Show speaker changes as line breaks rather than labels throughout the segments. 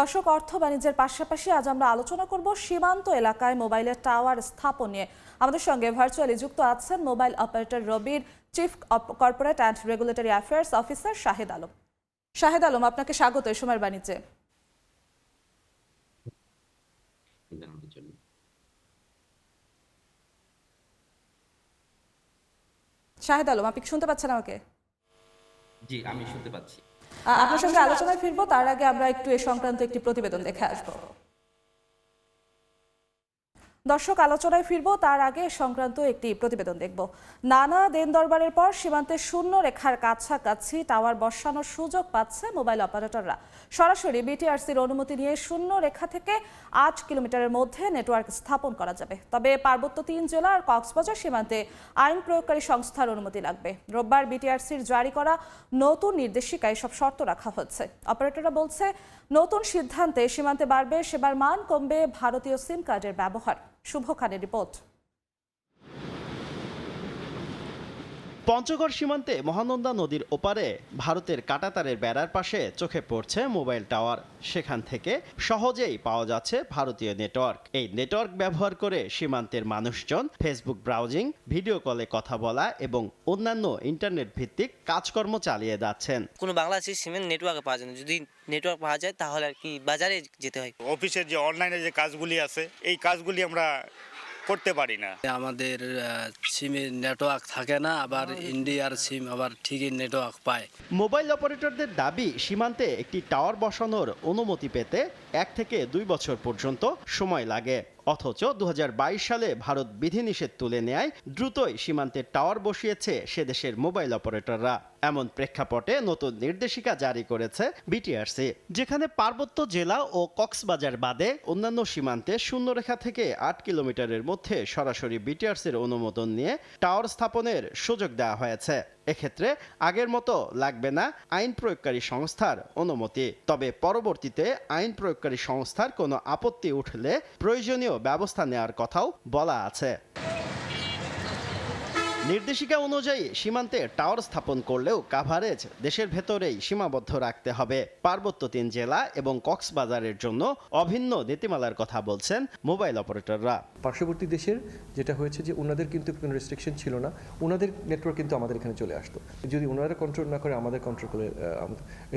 দর্শক, অর্থ বাণিজ্যের পাশাপাশি আজ আমরা আলোচনা করব সীমান্ত এলাকায় মোবাইলের টাওয়ার স্থাপন নিয়ে। আমাদের সঙ্গে ভার্চুয়ালি যুক্ত আছেন মোবাইল অপারেটর রবির chief corporate and regulatory affairs officer Shahed Alam. Shahed Alam, আপনাকে স্বাগত এই সময়ের বাণিজ্যে। শাহেদ আলম, আপনি কি শুনতে পাচ্ছেন আমাকে?
জি, আমি শুনতে পাচ্ছি।
আপনার সঙ্গে আলোচনায় ফিরবো, তার আগে আমরা একটু এ সংক্রান্ত একটি প্রতিবেদন দেখে আসবো। দর্শক, আলোচনায় ফিরবো তার আগে সংক্রান্ত একটি প্রতিবেদন দেখব। নানা দেন দরবারের পর সীমান্তে শূন্য রেখার কাছাকাছি টাওয়ার বসানোর সুযোগ পাচ্ছে মোবাইল অপারেটররা। সরাসরি বিটিআরসির অনুমতি নিয়ে শূন্য রেখা থেকে ৮ কিলোমিটারের মধ্যে নেটওয়ার্ক স্থাপন করা যাবে। তবে পার্বত্য ৩ জেলা আর কক্সবাজার সীমান্তে আইন প্রয়োগকারী সংস্থার অনুমতি লাগবে। রোববার বিটিআরসির জারি করা নতুন নির্দেশিকায় সব শর্ত রাখা হচ্ছে। অপারেটররা বলছে, নতুন সিদ্ধান্তে সীমান্তে বাড়বে সেবার মান, কমবে ভারতীয় সিম কার্ডের ব্যবহার। শুভ খানের রিপোর্ট।
পঞ্চগড় সীমান্তে মহানন্দা নদীর ওপারে ভারতের কাঁটাতারের বেড়ার পাশে চোখে পড়ছে মোবাইল টাওয়ার। সেখান থেকে সহজেই পাওয়া যাচ্ছে ভারতীয় নেটওয়ার্ক। এই নেটওয়ার্ক ব্যবহার করে সীমান্তের মানুষজন ফেসবুক ব্রাউজিং, ভিডিও কলে কথা বলা এবং অন্যান্য ইন্টারনেট ভিত্তিক কাজকর্ম চালিয়ে যাচ্ছেন।
কোনো বাংলাদেশি সিমের নেটওয়ার্কে পাওয়া যায় না। যদি নেটওয়ার্ক পাওয়া যায় তাহলে আর কি বাজারে যেতে হয়।
অফিসের যে অনলাইনে যে কাজগুলি আছে এই কাজগুলি আমরা করতে পারি না।
আমাদের সিমে নেটওয়ার্ক থাকে না, আবার ইন্ডিয়ার সিম আবার ঠিকই নেটওয়ার্ক পায়।
মোবাইল অপারেটরদের দাবি, সীমান্তে একটি টাওয়ার বসানোর অনুমতি পেতে 1 থেকে 2 বছর পর্যন্ত সময় লাগে। অথচ 2022 সালে ভারত বিধিনিষেধ তুলে নেয় দ্রুতই সীমান্তে টাওয়ার বসিয়েছে সে দেশের মোবাইল অপারেটররা। এমন প্রেক্ষাপটে নতুন নির্দেশিকা জারি করেছে বিটিআরসি, যেখানে পার্বত্য জেলা ও কক্সবাজার বাদে অন্যান্য সীমান্তে শূন্যরেখা থেকে 8 কিলোমিটারের মধ্যে সরাসরি বিটিআরসির অনুমোদন নিয়ে টাওয়ার স্থাপনের সুযোগ দেওয়া হয়েছে। এক্ষেত্রে আগের মতো লাগবে না আইন প্রয়োগকারী সংস্থার অনুমতি। তবে পরবর্তীতে আইন প্রয়োগকারী সংস্থার কোনো আপত্তি উঠলে প্রয়োজনীয় ব্যবস্থা নেওয়ার কথাও বলা আছে। নির্দেশিকা অনুযায়ী সীমান্তে টাওয়ার স্থাপন করলেও কাভারেজ দেশের ভেতরেই সীমাবদ্ধ রাখতে হবে। পার্বত্য 3 জেলা এবং কক্সবাজারের জন্য অভিন্ন নীতিমালার কথা বলছেন মোবাইল অপারেটররা।
পার্শ্ববর্তী দেশের যেটা হয়েছে যে ওনাদের কিন্তু কোনো রেস্ট্রিকশন ছিল না, ওনাদের নেটওয়ার্ক কিন্তু আমাদের এখানে চলে আসতো। যদি ওনারা কন্ট্রোল না করে আমাদের কন্ট্রোল করে,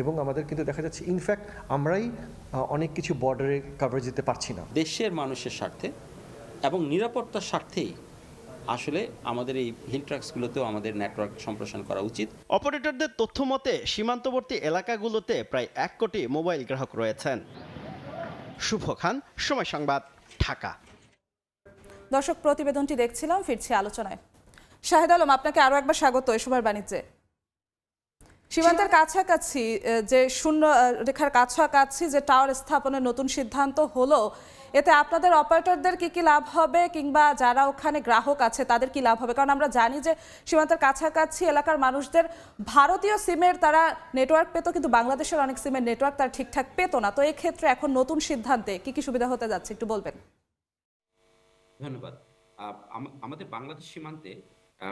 এবং আমাদের কিন্তু দেখা যাচ্ছে ইনফ্যাক্ট আমরাই অনেক কিছু বর্ডারে কভারেজ দিতে পারছি না।
দেশের মানুষের স্বার্থে এবং নিরাপত্তার স্বার্থেই আসলে আমাদের এই হিল ট্র্যাকসগুলোতেও আমাদের নেটওয়ার্ক সম্প্রসারণ করা উচিত।
অপারেটরদের তথ্য মতে সীমান্তবর্তী এলাকাগুলোতে প্রায় 1 কোটি মোবাইল গ্রাহক রয়েছেন। শুভ খান, সময় সংবাদ, ঢাকা।
দর্শক, প্রতিবেদনটি দেখছিলাম, ফিরছি আলোচনায়। শাহেদ আলম, আপনাকে আরো একবার স্বাগত এই সময়ের বাণিজ্যে। সীমান্তের কাছাকাছি যে শূন্য রেখার কাছাকাছি যে টাওয়ার স্থাপনের নতুন সিদ্ধান্ত হলো, এতে আপনাদের অপারেটরদের কি কি লাভ হবে, কিংবা যারা ওখানে গ্রাহক আছে তাদের কি লাভ হবে? কারণ আমরা জানি যে সীমান্তের কাছাকাছি এলাকার মানুষদের ভারতীয় সিমের তারা নেটওয়ার্ক পেত, কিন্তু বাংলাদেশের অনেক সিমের নেটওয়ার্ক তারা ঠিকঠাক পেত না। তো এই ক্ষেত্রে এখন নতুন সিদ্ধান্তে কি কি সুবিধা হতে যাচ্ছে একটু বলবেন?
ধন্যবাদ। আমাদের বাংলাদেশ সীমান্তে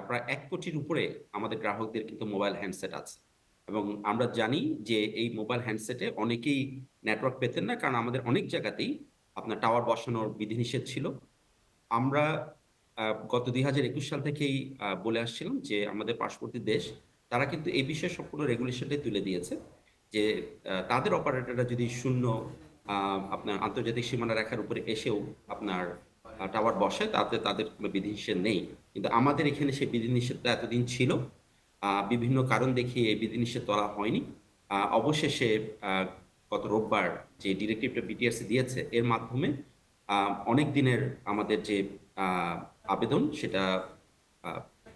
প্রায় 1 কোটির উপরে আমাদের গ্রাহকদের কিন্তু মোবাইল হ্যান্ডসেট আছে, এবং আমরা জানি যে এই মোবাইল হ্যান্ডসেটে অনেকেই নেটওয়ার্ক পেতেন না, কারণ আমাদের অনেক জায়গাতেই আপনার টাওয়ার বসানোর বিধিনিষেধ ছিল। আমরা গত 2021 সাল থেকেই বলে আসছিলাম যে আমাদের পার্শ্ববর্তী দেশ তারা কিন্তু এই বিষয়ে সম্পূর্ণ রেগুলেশনটাই তুলে দিয়েছে যে তাদের অপারেটররা যদি শূন্য আপনার আন্তর্জাতিক সীমানা রেখার উপরে এসেও আপনার টাওয়ার বসায়, তাতে তাদের কোনো বিধিনিষেধ নেই। কিন্তু আমাদের এখানে সেই বিধিনিষেধটা এতদিন ছিল, বিভিন্ন কারণ দেখিয়ে এই বিধিনিষেধ তোলা হয়নি। অবশেষে গত রোববার যে ডিরেক্টিভটা বিটিআরসি দিয়েছে, এর মাধ্যমে অনেক দিনের আমাদের যে আবেদন সেটা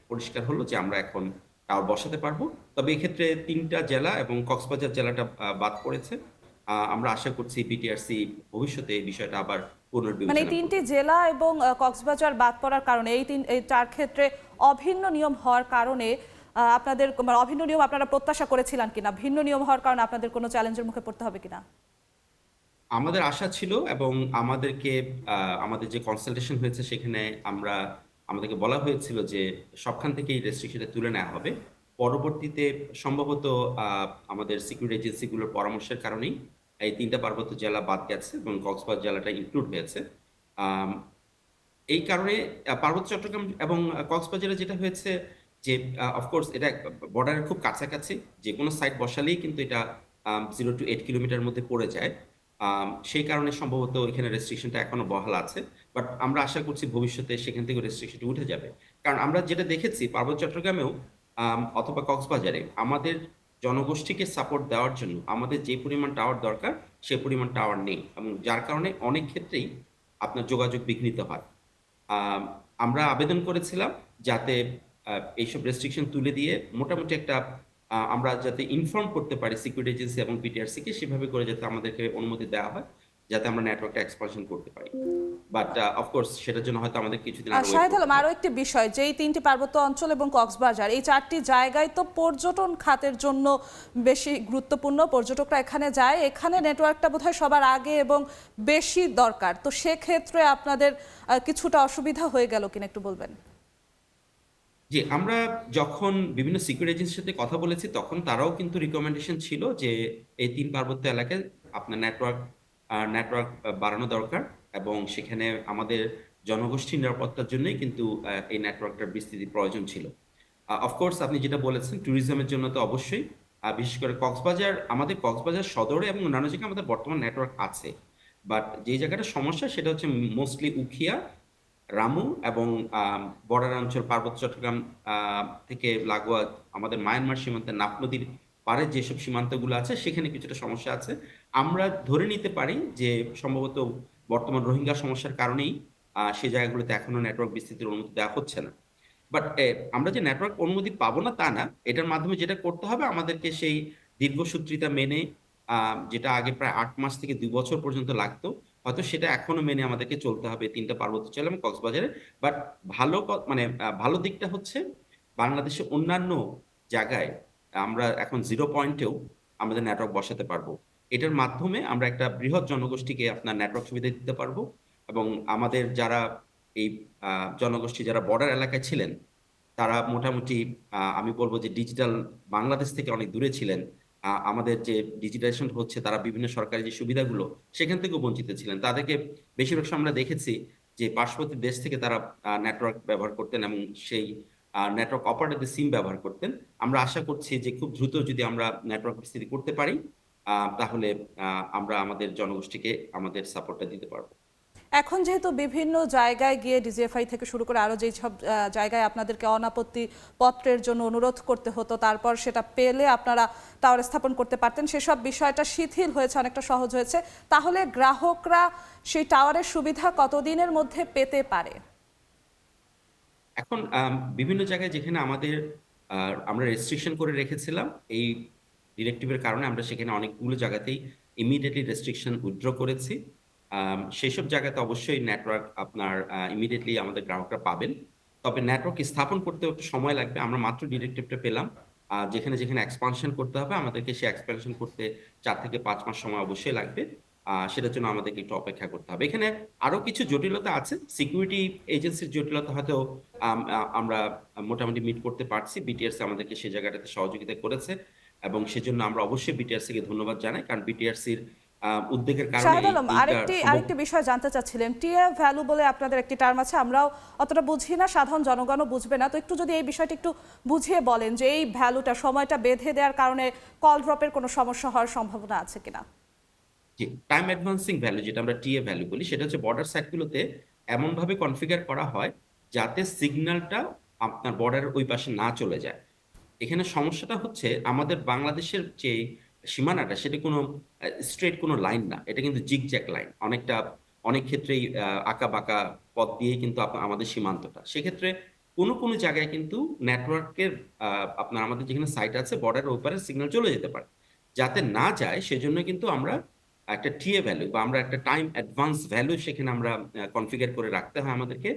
পরিষ্কার হলো যে আমরা এখন টাওয়ার বসাতে পারবো। তবে এক্ষেত্রে 3টা জেলা এবং কক্সবাজার জেলাটা বাদ পড়েছে। আমরা আশা করছি বিটিআরসি ভবিষ্যতে এই বিষয়টা আবার পুনর্বিবেচনা
মানে
করবে।
3টি জেলা এবং কক্সবাজার বাদ পড়ার কারণে এই 4 ক্ষেত্রে অভিন্ন নিয়ম হওয়ার কারণে আপনাদের অভিন্ন নিয়ম আপনারা প্রত্যাশা করেছিলেন কিনা? ভিন্ন নিয়ম হওয়ার কারণে আপনাদের কোনো চ্যালেঞ্জের মুখে পড়তে হবে কিনা?
আমাদের আশা ছিল, এবং আমাদেরকে আমাদের যে কনসালটেশন হয়েছে সেখানে আমাদেরকে বলা হয়েছিল যে সবখান থেকেই রেস্ট্রিকশনটা তুলে নেওয়া হবে। পরবর্তীতে সম্ভবত আমাদের সিকিউরিটি এজেন্সিগুলোর পরামর্শের কারণেই এই 3টা পার্বত্য জেলা বাদ গেছে এবং কক্সবাজার জেলাটা ইনক্লুড হয়েছে। আম, এই কারণে পার্বত্য চট্টগ্রাম এবং কক্সবাজারে যেটা হয়েছে যে অফকোর্স এটা বর্ডারের খুব কাছাকাছি, যে কোনো সাইট বসালেই কিন্তু এটা 0 to 8 কিলোমিটার মধ্যে পড়ে যায়। সেই কারণে সম্ভবত এখানে রেস্ট্রিকশনটা এখনো বহাল আছে, বাট আমরা আশা করছি ভবিষ্যতে সেখান থেকে রেস্ট্রিকশনটা উঠে যাবে। কারণ আমরা যেটা দেখেছি পার্বত্য চট্টগ্রামেও অথবা কক্সবাজারে আমাদের জনগোষ্ঠীকে সাপোর্ট দেওয়ার জন্য আমাদের যে পরিমাণ টাওয়ার দরকার সে পরিমাণ টাওয়ার নেই, এবং যার কারণে অনেক ক্ষেত্রেই আপনার যোগাযোগ বিঘ্নিত হয়। আম, আমরা আবেদন করেছিলাম যাতে এইসব রেস্ট্রিকশন তুলে দিয়ে মোটামুটি একটা আমরা যাতে ইনফর্ম করতে পারি সিকিউরিটি এজেন্সি এবং পিটিআরসি কে, সেভাবে করে যাতে আমাদেরকে অনুমতি দেওয়া হয় যাতে আমরা নেটওয়ার্কটা এক্সপানশন করতে পারি। বাট অফকোর্স সেটার জন্য হয়তো আমাদের কিছুদিন
আর
আরো wait
শাহেদ
করতে
আলম,
হবে।
আরো একটি বিষয়, যে এই 3টি পার্বত্য অঞ্চল এবং কক্সবাজার, এই 4টি জায়গায় তো পর্যটন খাতের জন্য বেশি গুরুত্বপূর্ণ, পর্যটকরা এখানে যায়, এখানে নেটওয়ার্কটা বোধহয় সবার আগে এবং বেশি দরকার। তো সেক্ষেত্রে আপনাদের কিছুটা অসুবিধা হয়ে গেল কিনা একটু বলবেন?
জি, আমরা যখন বিভিন্ন সিকিউরিটি এজেন্সির সাথে কথা বলেছি তখন তারাও কিন্তু রিকমেন্ডেশন ছিল যে এই 3 পার্বত্য এলাকায় আপনার নেটওয়ার্ক বাড়ানো দরকার, এবং সেখানে আমাদের জনগোষ্ঠীর নিরাপত্তার জন্যই কিন্তু এই নেটওয়ার্কটার বিস্তৃতি প্রয়োজন ছিল। অফকোর্স আপনি যেটা বলেছেন ট্যুরিজমের জন্য তো অবশ্যই, বিশেষ করে আমাদের কক্সবাজার সদরে এবং অন্যান্য জায়গায় আমাদের বর্তমান নেটওয়ার্ক আছে, বাট যে জায়গাটা সমস্যা সেটা হচ্ছে মোস্টলি উখিয়া, রামু এবং বর্ডার অঞ্চল পার্বত্য চট্টগ্রাম থেকে লাগোয়া আমাদের মায়ানমার সীমান্তে নাফ নদীর পারে যেসব সীমান্তগুলো আছে সেখানে কিছুটা সমস্যা আছে। আমরা ধরে নিতে পারি যে সম্ভবত বর্তমান রোহিঙ্গা সমস্যার কারণেই সেই জায়গাগুলোতে এখনো নেটওয়ার্ক বিস্তৃতির অনুমতি দেওয়া হচ্ছে না। বাট আমরা যে নেটওয়ার্ক অনুমতি পাবো না তা না, এটার মাধ্যমে যেটা করতে হবে আমাদেরকে সেই দীর্ঘসূত্রিতা মেনে, যেটা আগে প্রায় 8 মাস থেকে 2 বছর পর্যন্ত লাগতো, হয়তো সেটা এখনো মেনে আমাদেরকে চলতে হবে 3টা পার্বত্য জেলা এবং কক্সবাজারে। বাট মানে ভালো দিকটা হচ্ছে বাংলাদেশের অন্যান্য জায়গায় আমরা এখন 0 পয়েন্টেও আমাদের নেটওয়ার্ক বসাতে পারবো। এটার মাধ্যমে আমরা একটা বৃহৎ জনগোষ্ঠীকে আপনার নেটওয়ার্ক সুবিধা দিতে পারবো, এবং আমাদের যারা এই জনগোষ্ঠী যারা বর্ডার এলাকায় ছিলেন তারা মোটামুটি আমি বলবো যে ডিজিটাল বাংলাদেশ থেকে অনেক দূরে ছিলেন। আমাদের যে ডিজিটাইজেশন হচ্ছে তারা বিভিন্ন সরকারি যে সুবিধাগুলো সেখান থেকেও বঞ্চিত ছিলেন, তাদেরকে বেশিরভাগ সময় আমরা দেখেছি যে পার্শ্ববর্তী দেশ থেকে তারা নেটওয়ার্ক ব্যবহার করতেন এবং সেই নেটওয়ার্ক অপারেটরদের সিম ব্যবহার করতেন। আমরা আশা করছি যে খুব দ্রুত যদি আমরা নেটওয়ার্ক বিস্তৃতি করতে পারি তাহলে আমরা আমাদের জনগোষ্ঠীকে আমাদের সাপোর্টটা দিতে পারবো।
এখন যেহেতু বিভিন্ন জায়গায় গিয়ে ডিজিএফআই থেকে শুরু করে আরো যেই সব জায়গায় আপনাদেরকে অনাপত্তি পত্রের জন্য অনুরোধ করতে হতো, তারপর সেটা পেলে আপনারা টাওয়ার স্থাপন করতে পারতেন, সেসব বিষয়টা শিথিল হয়েছে, অনেকটা সহজ হয়েছে। তাহলে গ্রাহকরা সেই টাওয়ারের সুবিধা কতদিনের মধ্যে পেতে পারে?
এখন বিভিন্ন জায়গায় যেখানে আমরা রেস্ট্রিকশন করে রেখেছিলাম এই ডিরেক্টিভের কারণে, আমরা সেখানে অনেকগুলো জায়গাতেই ইমিডিয়েটলি রেস্ট্রিকশন উইথড্র করেছি। সেসব জায়গাতে অবশ্যই নেটওয়ার্ক আপনার ইমিডিয়েটলি আমাদের গ্রাহকরা পাবেন, তবে নেটওয়ার্ক স্থাপন করতে একটু সময় লাগবে। আমরা মাত্র ডিরেক্টিভটা পেলাম, যেখানে যেখানে এক্সপানশন করতে হবে আমাদেরকে সেই এক্সপানশন করতে 4 থেকে 5 মাস সময় অবশ্যই লাগবে। সেটার জন্য আমাদেরকে একটু অপেক্ষা করতে হবে। এখানে আরো কিছু জটিলতা আছে, সিকিউরিটি এজেন্সির জটিলতা হয়তো আমরা মোটামুটি মিট করতে পারছি। বিটিআরসি আমাদেরকে সেই জায়গাটাতে সহযোগিতা করেছে এবং সেজন্য আমরা অবশ্যই বিটিআরসি কে ধন্যবাদ জানাই, কারণ বিটিআরসির উদ্যোগের কারণে
শাহেদ আলম, আরেকটি বিষয় জানতে চাচ্ছিলেন, টিএ ভ্যালু বলে আপনাদের একটি টার্ম আছে, আমরাও অতটা বুঝি না, সাধারণ জনগণও বুঝবে না, তো একটু যদি এই বিষয়টা একটু বুঝিয়ে বলেন যে এই ভ্যালুটা সময়টা বেঁধে দেওয়ার কারণে কল ড্রপের কোনো সমস্যা হওয়ার সম্ভাবনা আছে কিনা?
জি, টাইম অ্যাডভান্সিং ভ্যালু যেটা আমরা টিএ ভ্যালু বলি, সেটা হচ্ছে বর্ডার সাইটগুলোতে এমনভাবে কনফিগার করা হয় যাতে সিগন্যালটা আপনার বর্ডারের ওই পাশে না চলে যায়। এখানে সমস্যাটা হচ্ছে আমাদের বাংলাদেশের যে সীমানাটা সেটা কোনো স্ট্রেট কোনো লাইন না, এটা কিন্তু জিগজ্যাগ লাইন, অনেক ক্ষেত্রেই আঁকা বাঁকা পথ দিয়েই কিন্তু আমাদের সীমান্তটা। সেক্ষেত্রে কোনো কোনো জায়গায় কিন্তু নেটওয়ার্কের আপনার আমাদের যেখানে সাইট আছে বর্ডারের ওপারে সিগন্যাল চলে যেতে পারে, যাতে না যায় সেজন্য কিন্তু আমরা একটা টিএ ভ্যালু বা আমরা একটা টাইম অ্যাডভান্স ভ্যালু সেখানে আমরা কনফিগার করে রাখতে হয় আমাদেরকে,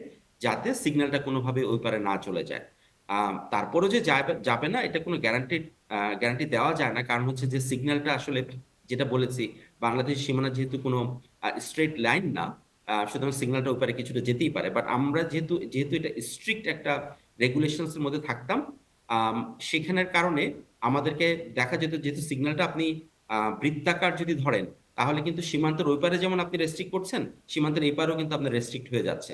যাতে সিগন্যালটা কোনোভাবে ওই পারে না চলে যায়। তারপরেও যে যাবে না এটা কোনো গ্যারান্টি দেওয়া যায় না, কারণ হচ্ছে যে সিগন্যালটা আসলে যেটা বলেছি বাংলাদেশ সীমানা যেহেতু কোনো স্ট্রেট লাইন না, সুতরাং সিগন্যালটা ওই পারে কিছুটা যেতেই পারে। বাট আমরা যেহেতু এটা স্ট্রিক্ট একটা রেগুলেশনস এর মধ্যে থাকতাম, সেখানের কারণে আমাদেরকে দেখা যেত যেহেতু সিগন্যালটা আপনি বৃত্তাকার যদি ধরেন তাহলে কিন্তু সীমান্তের ওই পারে যেমন আপনি রেস্ট্রিক্ট করছেন, সীমান্তের এই পারেও কিন্তু আপনার রেস্ট্রিক্ট হয়ে যাচ্ছে।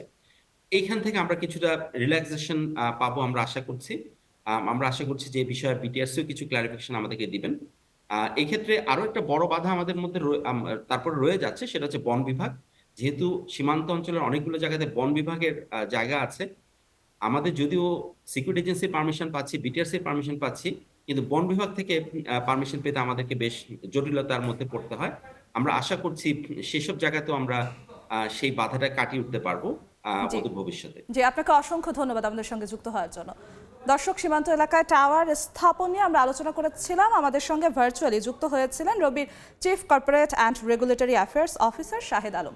এইখান থেকে আমরা কিছুটা রিল্যাক্সেশন পাবো আমরা আশা করছি। আমরা আশা করছি যে এই বিষয়ে বিটিআরসিও কিছু ক্লারিফিকেশন আমাদেরকে দিবেন। এই ক্ষেত্রে আরো একটা বড় বাধা আমাদের মধ্যে তারপরে রয়ে যাচ্ছে, সেটা হচ্ছে বন বিভাগ। যেহেতু সীমান্ত অঞ্চলের অনেকগুলো জায়গাতে বন বিভাগের জায়গা আছে, আমাদের যদিও সিকিউরিটি এজেন্সির পারমিশন পাচ্ছি, বিটিআরসির পারমিশন পাচ্ছি, কিন্তু বন বিভাগ থেকে পারমিশন পেতে আমাদেরকে বেশ জটিলতার মধ্যে পড়তে হয়। আমরা আশা করছি সেসব জায়গাতেও আমরা সেই বাধাটা কাটিয়ে উঠতে পারবো
জি।
অদূর ভবিষ্যতে।
জি, আপনাকে অসংখ্য ধন্যবাদ আমাদের সঙ্গে যুক্ত হওয়ার জন্য। দর্শক, সীমান্ত এলাকায় টাওয়ার স্থাপন নিয়ে আমরা আলোচনা করেছিলাম। আমাদের সঙ্গে ভার্চুয়ালি যুক্ত হয়েছিলেন রবির chief corporate and regulatory affairs officer Shahed Alam.